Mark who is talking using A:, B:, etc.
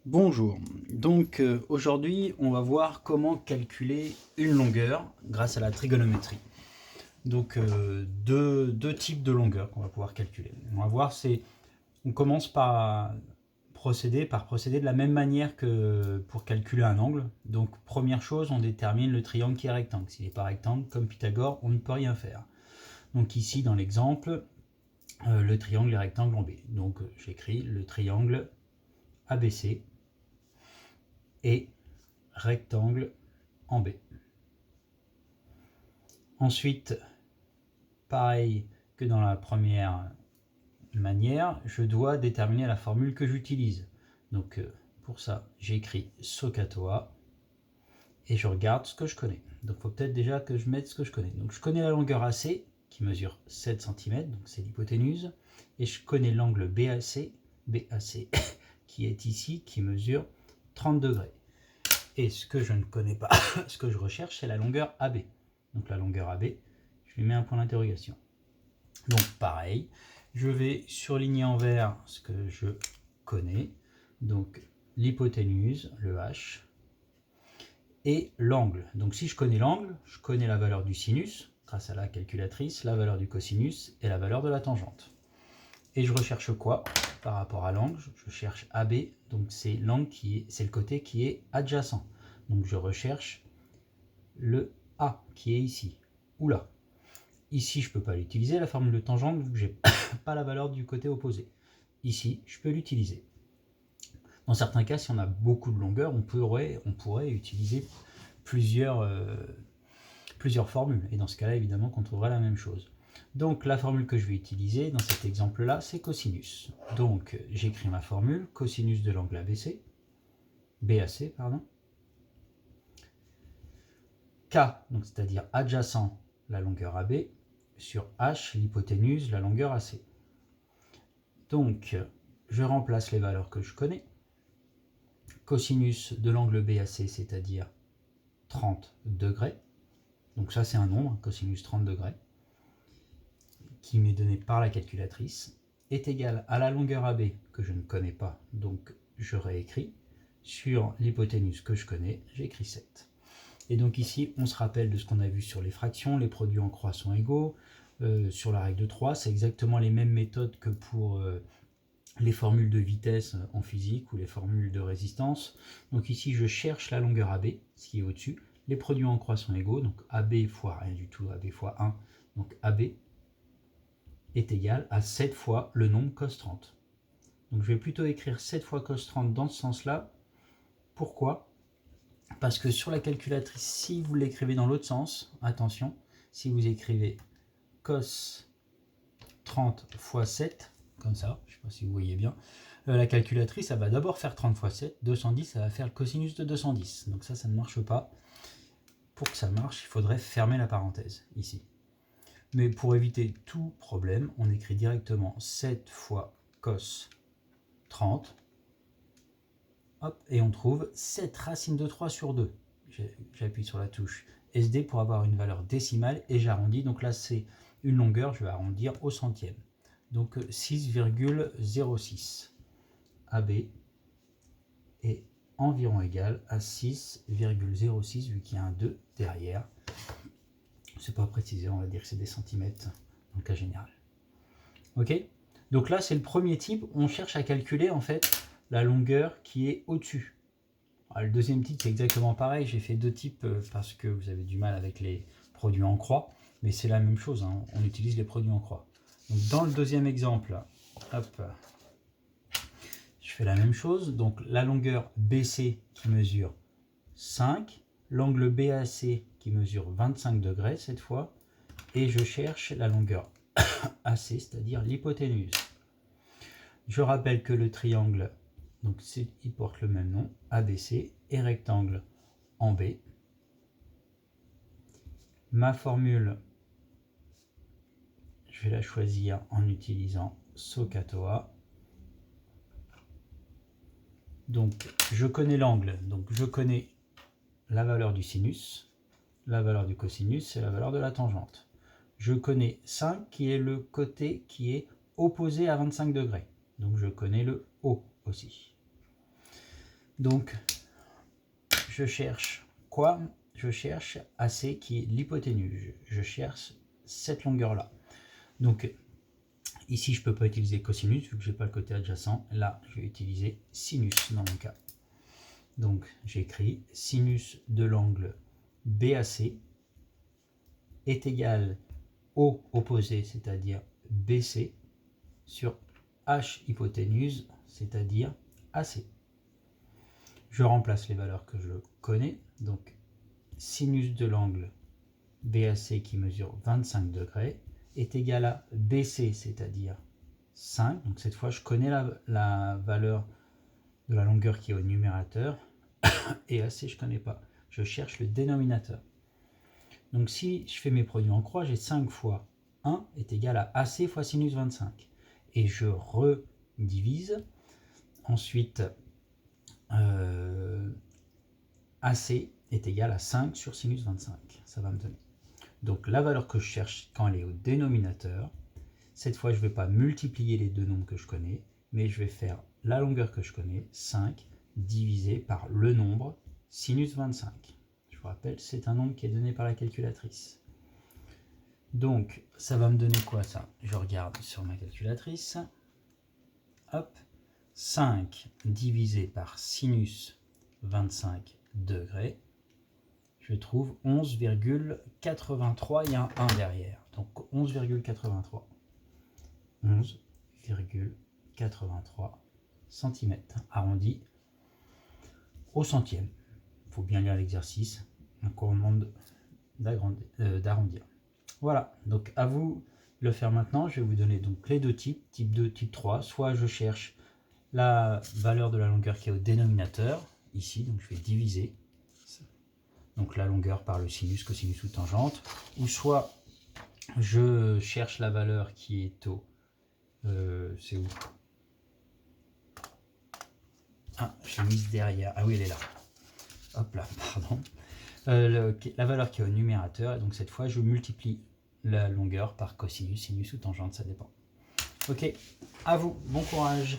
A: Bonjour, donc aujourd'hui on va voir comment calculer une longueur grâce à la trigonométrie. Donc deux types de longueurs qu'on va pouvoir calculer. On va voir, on commence par procéder de la même manière que pour calculer un angle. Donc première chose, on détermine le triangle qui est rectangle. S'il n'est pas rectangle, comme Pythagore, on ne peut rien faire. Donc ici dans l'exemple, le triangle est rectangle en B. Donc j'écris le triangle ABC et rectangle en B. Ensuite, pareil que dans la première manière, je dois déterminer la formule que j'utilise. Donc pour ça, j'écris SOHCAHTOA et je regarde ce que je connais. Donc il faut peut-être déjà que je mette ce que je connais. Donc je connais la longueur AC qui mesure 7 cm, donc c'est l'hypoténuse, et je connais l'angle BAC qui est ici, qui mesure 30 degrés. Et ce que je ne connais pas, ce que je recherche, c'est la longueur AB. Donc la longueur AB, je lui mets un point d'interrogation. Donc pareil, je vais surligner en vert ce que je connais. Donc l'hypoténuse, le H, et l'angle. Donc si je connais l'angle, je connais la valeur du sinus, grâce à la calculatrice, la valeur du cosinus et la valeur de la tangente. Et je recherche quoi par rapport à l'angle? Je cherche AB, donc c'est l'angle c'est le côté qui est adjacent. Donc je recherche le A qui est ici, ou là. Ici, je ne peux pas l'utiliser, la formule de tangente, vu que je n'ai pas la valeur du côté opposé. Ici, je peux l'utiliser. Dans certains cas, si on a beaucoup de longueur, on pourrait utiliser plusieurs formules. Et dans ce cas-là, évidemment, qu'on trouverait la même chose. Donc la formule que je vais utiliser dans cet exemple-là, c'est cosinus. Donc j'écris ma formule, cosinus de l'angle ABC, BAC, pardon. K, donc c'est-à-dire adjacent la longueur AB, sur H, l'hypoténuse, la longueur AC. Donc je remplace les valeurs que je connais. Cosinus de l'angle BAC, c'est-à-dire 30 degrés. Donc ça c'est un nombre, cosinus 30 degrés, qui m'est donné par la calculatrice, est égal à la longueur AB que je ne connais pas, donc je réécris, sur l'hypoténuse que je connais, j'écris 7. Et donc ici, on se rappelle de ce qu'on a vu sur les fractions, les produits en croix sont égaux, sur la règle de 3, c'est exactement les mêmes méthodes que pour les formules de vitesse en physique ou les formules de résistance. Donc ici, je cherche la longueur AB, ce qui est au-dessus, les produits en croix sont égaux, donc AB fois rien du tout, AB fois 1, donc AB est égal à 7 fois le nombre cos 30. Donc je vais plutôt écrire 7 fois cos 30 dans ce sens-là. Pourquoi? Parce que sur la calculatrice, si vous l'écrivez dans l'autre sens, attention, si vous écrivez cos 30 fois 7, comme ça, je ne sais pas si vous voyez bien, la calculatrice, elle va d'abord faire 30 fois 7, 210, ça va faire le cosinus de 210. Donc ça ne marche pas. Pour que ça marche, il faudrait fermer la parenthèse, ici. Mais pour éviter tout problème, on écrit directement 7 fois cos 30, hop, et on trouve 7 racines de 3 sur 2. J'appuie sur la touche SD pour avoir une valeur décimale et j'arrondis. Donc là, c'est une longueur, je vais arrondir au centième. Donc 6,06. AB est environ égal à 6,06 vu qu'il y a un 2 derrière. C'est pas précisé, on va dire que c'est des centimètres dans le cas général. Ok? Donc là, c'est le premier type. On cherche à calculer en fait la longueur qui est au-dessus. Le deuxième type, c'est exactement pareil. J'ai fait deux types parce que vous avez du mal avec les produits en croix. Mais c'est la même chose, hein. On utilise les produits en croix. Donc dans le deuxième exemple, hop, je fais la même chose. Donc la longueur BC qui mesure 5, l'angle BAC qui mesure 25 degrés cette fois, et je cherche la longueur AC, c'est-à-dire l'hypoténuse. Je rappelle que le triangle, donc il porte le même nom, ABC, est rectangle en B. Ma formule, je vais la choisir en utilisant SOHCAHTOA. Donc je connais l'angle, donc je connais la valeur du sinus, la valeur du cosinus et la valeur de la tangente. Je connais 5 qui est le côté qui est opposé à 25 degrés. Donc je connais le O aussi. Donc, je cherche quoi? Je cherche AC qui est l'hypoténuse. Je cherche cette longueur-là. Donc, ici, je ne peux pas utiliser cosinus vu que je n'ai pas le côté adjacent. Là, je vais utiliser sinus dans mon cas. Donc, j'écris sinus de l'angle BAC est égal au opposé, c'est-à-dire BC, sur H hypoténuse, c'est-à-dire AC. Je remplace les valeurs que je connais. Donc, sinus de l'angle BAC qui mesure 25 degrés est égal à BC, c'est-à-dire 5. Donc cette fois, je connais la valeur de la longueur qui est au numérateur. Et AC, je ne connais pas. Je cherche le dénominateur. Donc si je fais mes produits en croix, j'ai 5 fois 1 est égal à AC fois sinus 25. Et je redivise. Ensuite, AC est égal à 5 sur sinus 25. Ça va me donner. Donc la valeur que je cherche quand elle est au dénominateur, cette fois je ne vais pas multiplier les deux nombres que je connais, mais je vais faire la longueur que je connais, 5, divisé par le nombre sinus 25. Je vous rappelle, c'est un nombre qui est donné par la calculatrice. Donc ça va me donner quoi ça? Je regarde sur ma calculatrice. Hop, 5 divisé par sinus 25 degrés. Je trouve 11,83, il y a un 1 derrière. Donc 11,83. 11,83 cm arrondi au centième. Il faut bien lire l'exercice. Donc on demande d'arrondir. Voilà, donc à vous de le faire maintenant. Je vais vous donner donc les deux types, type 2, type 3. Soit je cherche la valeur de la longueur qui est au dénominateur, ici, donc je vais diviser. Donc la longueur par le sinus, cosinus ou tangente, ou soit je cherche la valeur qui est au... c'est où? Ah, je l'ai mise derrière. Ah oui, elle est là. Hop là, pardon. La valeur qui est au numérateur, et donc cette fois, je multiplie la longueur par cosinus, sinus ou tangente, ça dépend. Ok, à vous, bon courage.